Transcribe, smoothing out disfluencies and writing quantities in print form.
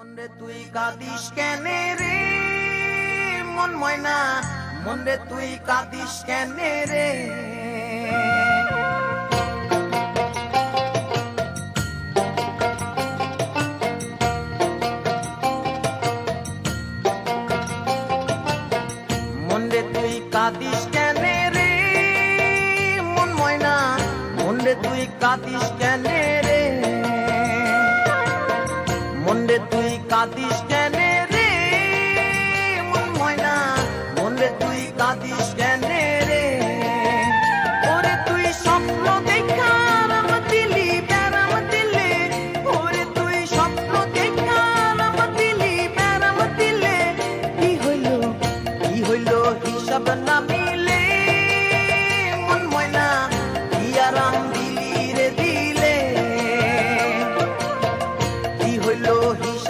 মনরে তুই কাঁদিস কেনে রে মন ময়না, মনরে তুই কাঁদিস কেনে রে। মনরে তুই কাঁদিস কেনে রে মন ময়না, মনরে তুই কাঁদিস কেনে রে, মনরে তুই কাঁদিস কেনে